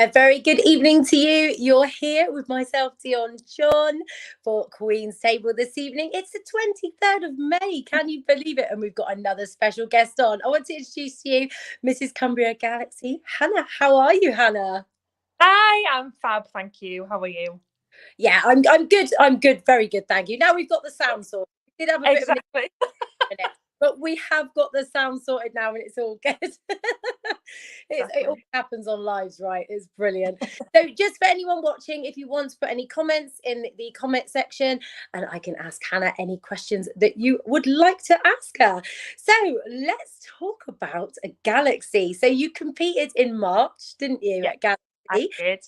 A very good evening to you. You're here with myself, Dion John, for Queen's Table this evening. It's the 23rd of May. Can you believe it? And we've got another special guest on. I want to introduce to you Mrs. Cumbria Galaxy, Hannah. How are you, Hannah? Hi, I'm fab, thank you. How are you? Yeah, I'm good. I'm good. Very good. Thank you. Now we've got the sound sorted. We did have a bit of an Exactly. minute, but we have got the sound sorted now and it's all good. It all Exactly. happens on lives, right? It's brilliant. So just for anyone watching, if you want to put any comments in the comment section, and I can ask Hannah any questions that you would like to ask her. So let's talk about a Galaxy. So you competed in March, didn't you, Yeah, at I Galaxy? did.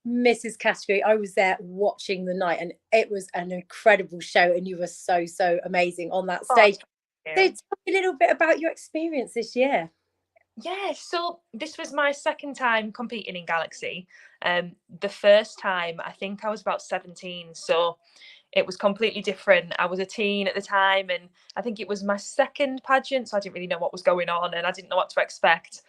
Mrs. Category, I was there watching the night and it was an incredible show and you were so amazing on that Oh, stage. thank So you. tell me a little bit about your experience this year. Yeah, so this was my second time competing in Galaxy. The first time, I think I was about 17, so it was completely different. I was a teen at the time, and I think it was my second pageant, so I didn't really know what was going on, and I didn't know what to expect.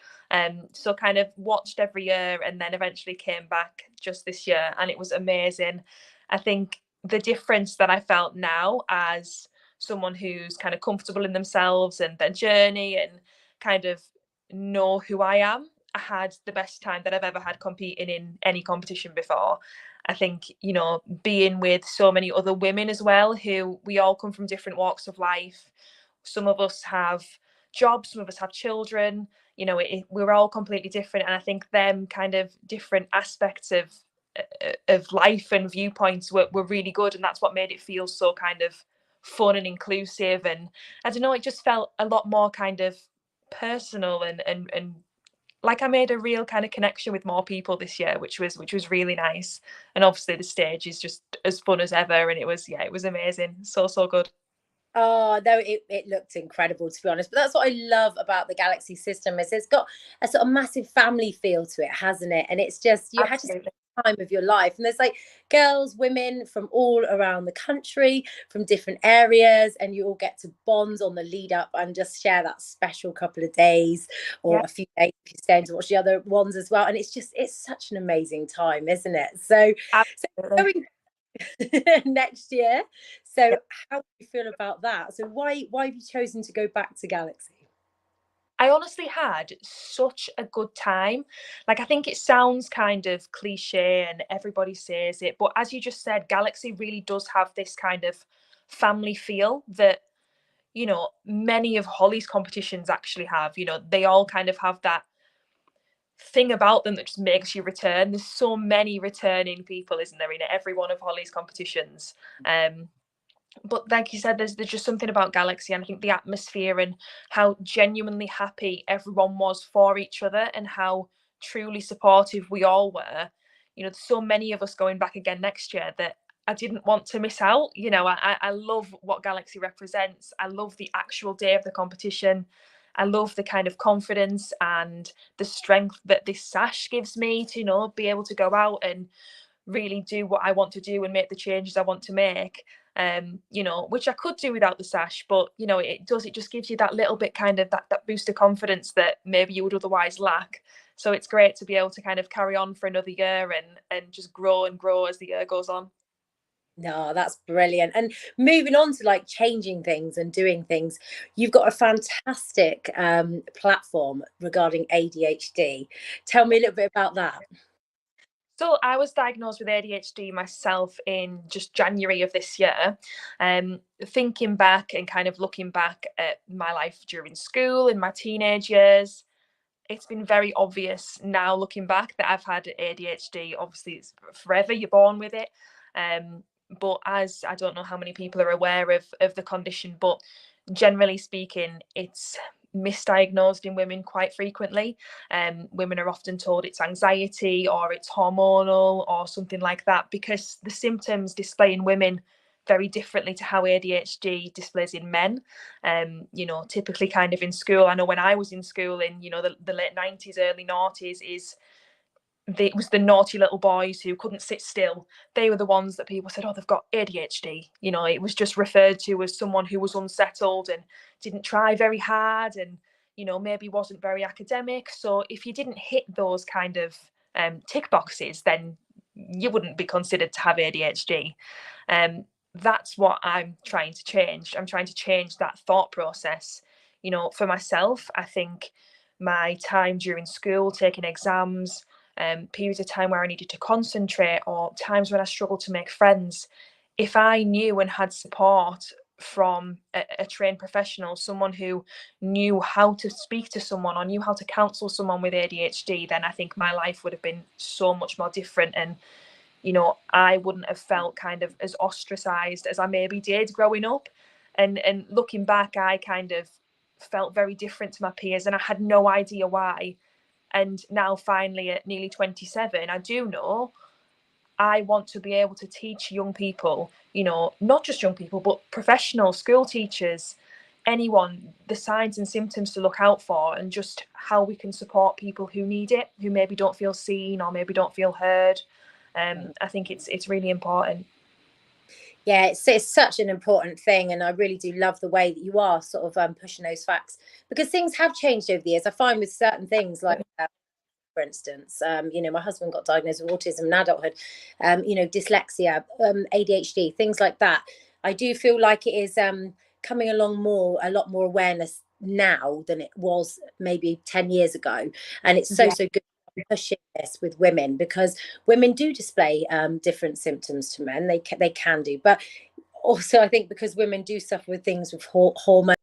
So kind of watched every year, and then eventually came back just this year, and it was amazing. I think the difference that I felt now as someone who's kind of comfortable in themselves and their journey and kind of know who I am. I had the best time that I've ever had competing in any competition before. I think, being with so many other women as well, who we all come from different walks of life. Some of us have jobs, some of us have children, we're all completely different. And I think them kind of different aspects of life and viewpoints were really good. And that's what made it feel so kind of fun and inclusive. And I don't know, it just felt a lot more kind of personal and like I made a real kind of connection with more people this year, which was really nice. And obviously the stage is just as fun as ever, and it was amazing, so good. Oh no, it looked incredible to be honest. But that's what I love about the Galaxy system is it's got a sort of massive family feel to it, hasn't it? And it's just you had to spend Absolutely. time of your life. And there's like girls, women from all around the country, from different areas, and you all get to bond on the lead up and just share that special couple of days Yeah, or a few days if you stay to watch the other ones as well. And it's such an amazing time, isn't it? So absolutely. going next year. So Yeah. how do you feel about that? So why have you chosen to go back to Galaxy? I honestly had such a good time. Like, I think it sounds kind of cliche and everybody says it, but as you just said, Galaxy really does have this kind of family feel that, many of Holly's competitions actually have. They all kind of have that thing about them that just makes you return. There's so many returning people, isn't there, in every one of Holly's competitions. But like you said, there's just something about Galaxy, and I think the atmosphere and how genuinely happy everyone was for each other and how truly supportive we all were. There's so many of us going back again next year that I didn't want to miss out. I love what Galaxy represents. I love the actual day of the competition. I love the kind of confidence and the strength that this sash gives me to, be able to go out and really do what I want to do and make the changes I want to make. Which I could do without the sash, but it just gives you that little bit kind of that boost of confidence that maybe you would otherwise lack. So it's great to be able to kind of carry on for another year and just grow and grow as the year goes on. No, that's brilliant. And moving on to like changing things and doing things, you've got a fantastic platform regarding ADHD. Tell me a little bit about that. So I was diagnosed with ADHD myself in just January of this year. Thinking back and kind of looking back at my life during school in my teenage years, it's been very obvious now looking back that I've had ADHD. Obviously, it's forever, you're born with it. But as I don't know how many people are aware of the condition, but generally speaking, it's misdiagnosed in women quite frequently. Women are often told it's anxiety or it's hormonal or something like that because the symptoms display in women very differently to how ADHD displays in men. Typically kind of in school. I know when I was in school in, the late 90s, early noughties, it was the naughty little boys who couldn't sit still. They were the ones that people said, oh, they've got ADHD. It was just referred to as someone who was unsettled and didn't try very hard and, maybe wasn't very academic. So if you didn't hit those kind of tick boxes, then you wouldn't be considered to have ADHD. That's what I'm trying to change. I'm trying to change that thought process. You know, for myself, I think my time during school, taking exams, periods of time where I needed to concentrate, or times when I struggled to make friends, if I knew and had support from a trained professional, someone who knew how to speak to someone or knew how to counsel someone with ADHD, then I think my life would have been so much more different. And you know, I wouldn't have felt kind of as ostracized as I maybe did growing up. And looking back, I kind of felt very different to my peers, and I had no idea why. And now, finally, at nearly 27, I do know I want to be able to teach young people, you know, not just young people, but professional school teachers, anyone, the signs and symptoms to look out for, and just how we can support people who need it, who maybe don't feel seen or maybe don't feel heard. I think it's really important. Yeah, it's such an important thing, and I really do love the way that you are sort of pushing those facts, because things have changed over the years. I find with certain things like for instance, you know, my husband got diagnosed with autism in adulthood, you know, dyslexia, ADHD, things like that. I do feel like it is coming along a lot more awareness now than it was maybe 10 years ago. And it's so, Yeah. so good pushing this with women, because women do display different symptoms to men. They can do, but also I think because women do suffer with things with hormone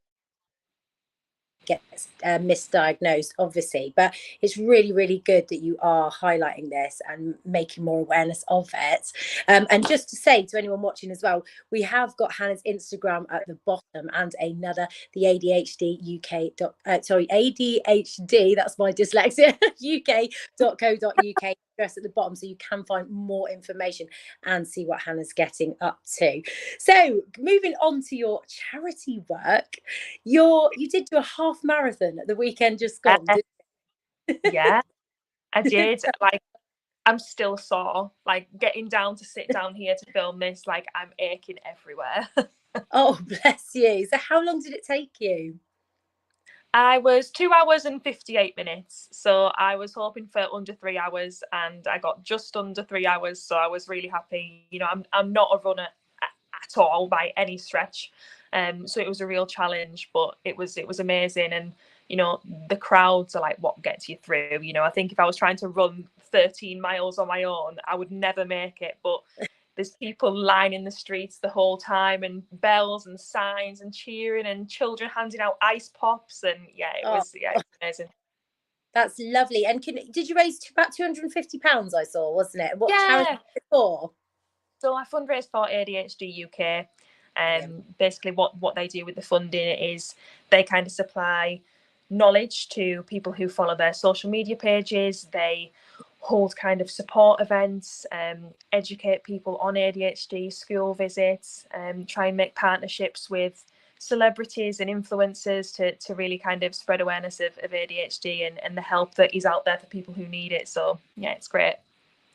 gets misdiagnosed, obviously, but it's really, really good that you are highlighting this and making more awareness of it. And just to say to anyone watching as well, we have got Hannah's Instagram at the bottom, and another, the ADHD UK ADHD, that's my dyslexia, UK.co.uk address at the bottom, so you can find more information and see what Hannah's getting up to. So moving on to your charity work, you did do a half marathon at the weekend just gone, didn't Yeah, I did. Like, I'm still sore. Like, getting down to sit down here to film this, like, I'm aching everywhere. Oh, bless you. So how long did it take you? I was 2 hours and 58 minutes. So I was hoping for under 3 hours, and I got just under 3 hours. So I was really happy. You know, I'm not a runner at all by any stretch. So it was a real challenge, but it was amazing. And you know, the crowds are like what gets you through. You know, I think if I was trying to run 13 miles on my own, I would never make it. But there's people lining the streets the whole time, and bells and signs and cheering, and children handing out ice pops, and it Oh, was amazing. that's lovely. And did you raise about £250, I saw, wasn't it? What charity Yeah. was it for? So I fundraise for ADHD UK. Brilliant. Basically, what they do with the funding is they kind of supply knowledge to people who follow their social media pages. They hold kind of support events, educate people on ADHD, school visits, try and make partnerships with celebrities and influencers to really kind of spread awareness of ADHD and the help that is out there for people who need it. So yeah, it's great.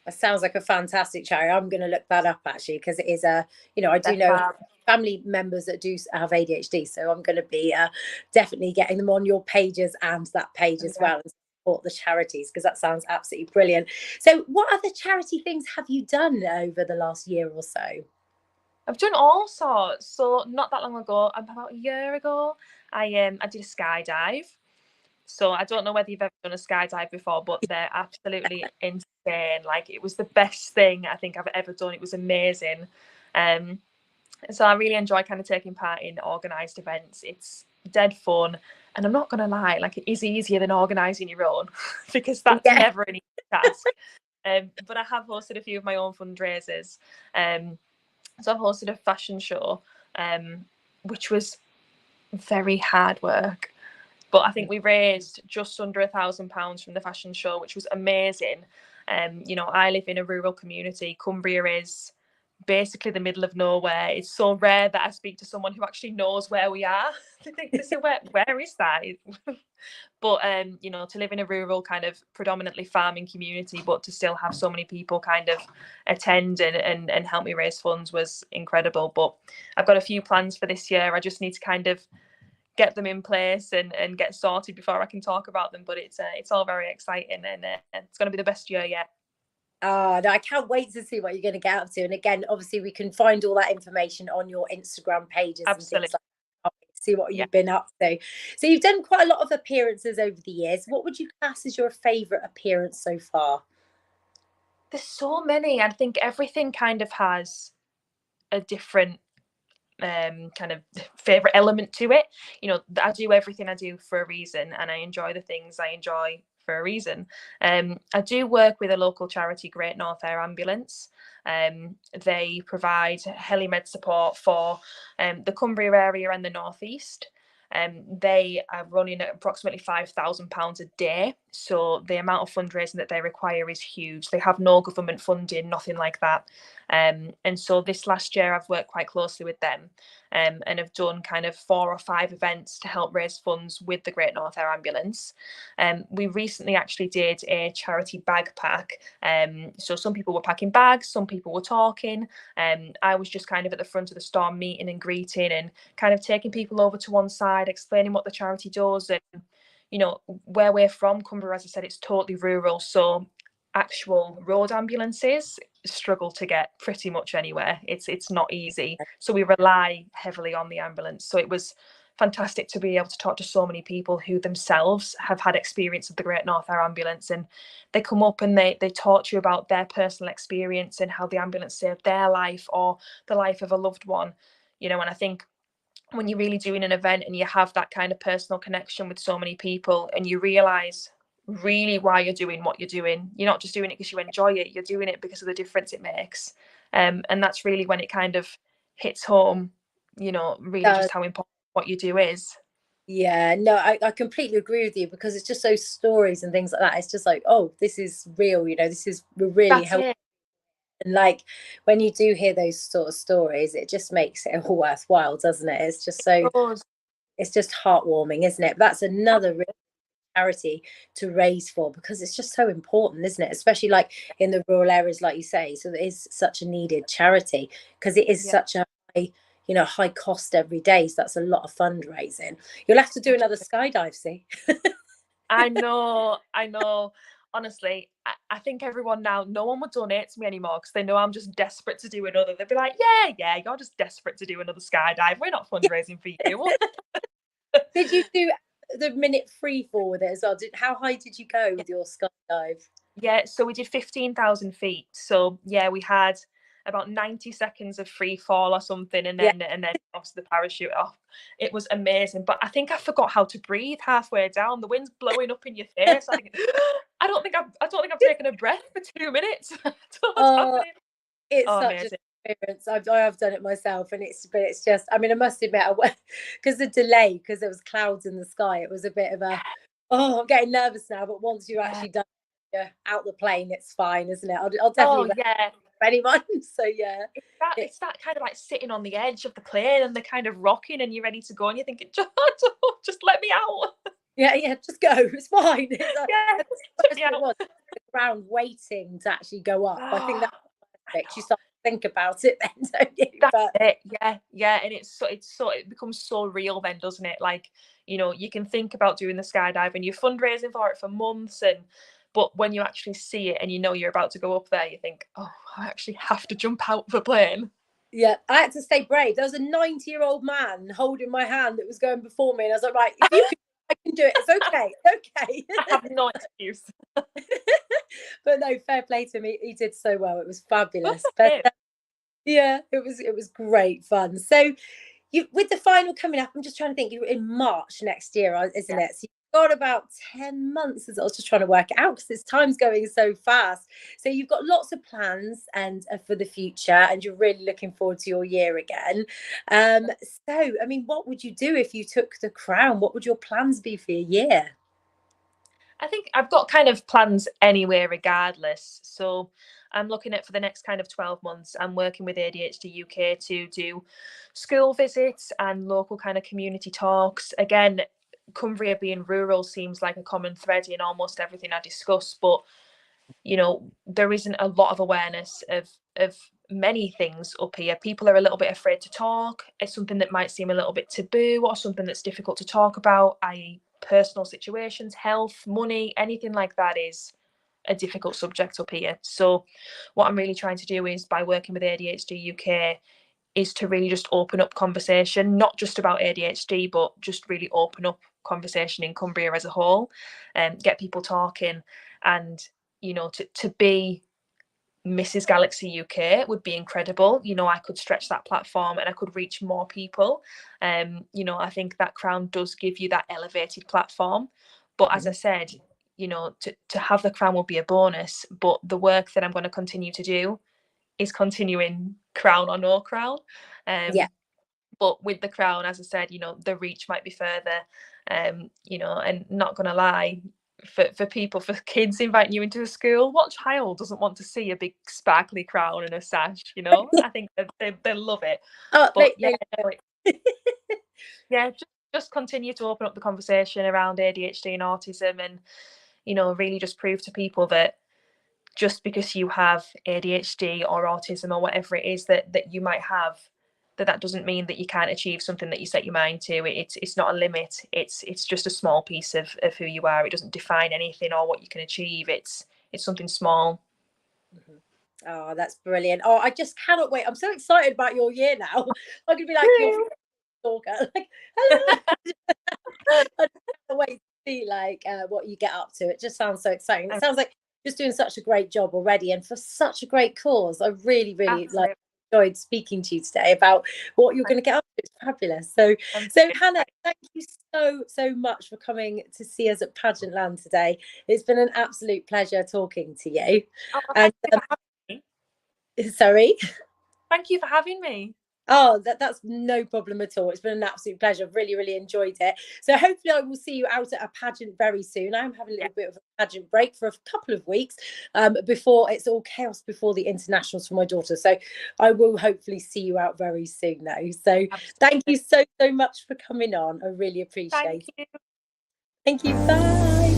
That sounds like a fantastic charity. I'm going to look that up actually, because it is you know, I do That's know fab. family members that do have ADHD, so I'm going to be definitely getting them on your pages and that page as well, and support the charities, because that sounds absolutely brilliant. So what other charity things have you done over the last year or so? I've done all sorts. So not that long ago, about a year ago, I did a skydive. So I don't know whether you've ever done a skydive before, but they're absolutely insane. Like, it was the best thing I think I've ever done. It was amazing. So I really enjoy kind of taking part in organised events. It's dead fun. And I'm not going to lie, like, it is easier than organising your own because that's Yeah. never an easy task. But I have hosted a few of my own fundraisers. So I've hosted a fashion show, which was very hard work. But I think we raised just under £1,000 from the fashion show, which was amazing. You know, I live in a rural community. Cumbria is basically the middle of nowhere. It's so rare that I speak to someone who actually knows where we are. They say, where is that? But you know, to live in a rural kind of predominantly farming community, but to still have so many people kind of attend and help me raise funds was incredible. But I've got a few plans for this year. I just need to kind of get them in place and get sorted before I can talk about them. But it's all very exciting, and it's going to be the best year yet. Oh, no, I can't wait to see what you're going to get up to. And again, obviously, we can find all that information on your Instagram pages and things Absolutely. like that. See what Yeah. you've been up to. So you've done quite a lot of appearances over the years. What would you class as your favourite appearance so far? There's so many. I think everything kind of has a different kind of favorite element to it. You know, I do everything I do for a reason, and I enjoy the things I enjoy for a reason. I do work with a local charity, Great North Air Ambulance. They provide helimed support for the Cumbria area and the northeast. They are running at approximately £5,000 a day. So the amount of fundraising that they require is huge. They have no government funding, nothing like that. And so this last year, I've worked quite closely with them and have done kind of 4 or 5 events to help raise funds with the Great North Air Ambulance. We recently actually did a charity bag pack. So some people were packing bags, some people were talking. I was just kind of at the front of the storm meeting and greeting and kind of taking people over to one side, explaining what the charity does. And, you know, where we're from, Cumbria, as I said, it's totally rural. So actual road ambulances struggle to get pretty much anywhere. It's not easy. So we rely heavily on the ambulance. So it was fantastic to be able to talk to so many people who themselves have had experience of the Great North Air Ambulance, and they come up and they talk to you about their personal experience and how the ambulance saved their life or the life of a loved one. You know, and I think when you're really doing an event and you have that kind of personal connection with so many people and you realize really why you're doing what you're doing, you're not just doing it because you enjoy it, you're doing it because of the difference it makes. And that's really when it kind of hits home, you know, really Uh, just how important what you do is. yeah, no, I completely agree with you because it's just those stories and things like that. It's just like, oh, this is real, this is really That's helpful. it. And like when you do hear those sort of stories, it just makes it all worthwhile, doesn't it? It's just so, Rose. it's just heartwarming, isn't it? But that's another real charity to raise for because it's just so important, isn't it? Especially like in the rural areas, like you say. So it is such a needed charity because it is Yeah. such a high, high cost every day. So that's a lot of fundraising. You'll have to do another skydive, see? I know, I know. Honestly, I think everyone now, no one would donate to me anymore because they know I'm just desperate to do another. They'd be like, yeah, you're just desperate to do another skydive. We're not fundraising for you. Did you do the minute free fall with it as well? How high did you go with your skydive? Yeah, so we did 15,000 feet. So yeah, we had about 90 seconds of free fall or something, and Yeah. then obviously the parachute off. It was amazing, but I think I forgot how to breathe halfway down. The wind's blowing up in your face. I don't think I've taken a breath for 2 minutes. I don't know what's Oh, happening. it's Oh, such an amazing. experience. I have done it myself, and it's just. I mean, I must admit, because the delay, because there was clouds in the sky, it was a bit of a. Oh, I'm getting nervous now. But once you're Yeah. actually done, out the plane, it's fine, isn't it? I'll definitely Oh recommend yeah. for anyone. So yeah, it, It's that kind of like sitting on the edge of the plane and they're kind of rocking and you're ready to go and you're thinking, just let me out. yeah, just go. It's fine. Yeah, That's just what let me it out. was. The ground waiting to actually go up. I think Oh, that's perfect. You start to think about it then, don't you? that's But it. Yeah, and it becomes so real then, doesn't it? Like, you know, you can think about doing the skydive and you're fundraising for it for months, and but when you actually see it and you know you're about to go up there, you think, oh, I actually have to jump out of a plane. yeah, I had to stay brave. There was a 90-year-old man holding my hand that was going before me. And I was like, right, if you can, I can do it. It's okay. It's okay. I have no excuse. But no, fair play to him. He did so well. It was Good fabulous. for But him. yeah, it was great fun. So you with the final coming up, I'm just trying to think. You're in March next year, isn't Yeah. it? So you've got about 10 months. I was just trying to work it out because this time's going so fast. So you've got lots of plans and for the future, and you're really looking forward to your year again. Um, so I mean, what would you do if you took the crown? What would your plans be for your year? I think I've got kind of plans anyway, regardless. So I'm looking at for the next kind of 12 months, I'm working with ADHD UK to do school visits and local kind of community talks. Again, Cumbria being rural seems like a common thread in almost everything I discuss, but you know, there isn't a lot of awareness of many things up here. People are a little bit afraid to talk. It's something that might seem a little bit taboo or something that's difficult to talk about, i.e., personal situations, health, money, anything like that is a difficult subject up here. So what I'm really trying to do is, by working with ADHD UK, is to really just open up conversation, not just about ADHD, but just really open up conversation in Cumbria as a whole, and get people talking. And, you know, to be Mrs. Galaxy UK would be incredible. You know, I could stretch that platform and I could reach more people. You know, I think that crown does give you that elevated platform. But as I said, you know, to have the crown will be a bonus. But the work that I'm going to continue to do is continuing crown or no crown. Yeah. But with the crown, as I said, you know, the reach might be further. You know, and not gonna lie, for people, for kids inviting you into a school, what child doesn't want to see a big sparkly crown and a sash? You know, I think they love it. Oh, But yeah, yeah, just continue to open up the conversation around ADHD and autism, and, you know, really just prove to people that just because you have ADHD or autism or whatever it is that you might have, that doesn't mean that you can't achieve something that you set your mind to. It's not a limit. It's just a small piece of who you are. It doesn't define anything or what you can achieve. It's something small. Oh, that's brilliant. Oh, I just cannot wait. I'm so excited about your year now. I'm gonna be like your stalker. Like, hello. I just can't wait to see like what you get up to. It just sounds so exciting. It sounds like just doing such a great job already, and for such a great cause. I really, really enjoyed speaking to you today about what you're going to get up to. It's fabulous. So Hannah, thank you so much for coming to see us at Pageant Land today. It's been an absolute pleasure talking to you. Oh, and sorry. Thank you for having me. Oh, that's no problem at all. It's been an absolute pleasure. Really, really enjoyed it. So hopefully I will see you out at a pageant very soon. I'm having a little bit of a pageant break for a couple of weeks before it's all chaos before the internationals for my daughter. So I will hopefully see you out very soon though. So thank you so much for coming on. I really appreciate it. Thank you. Thank you. Bye.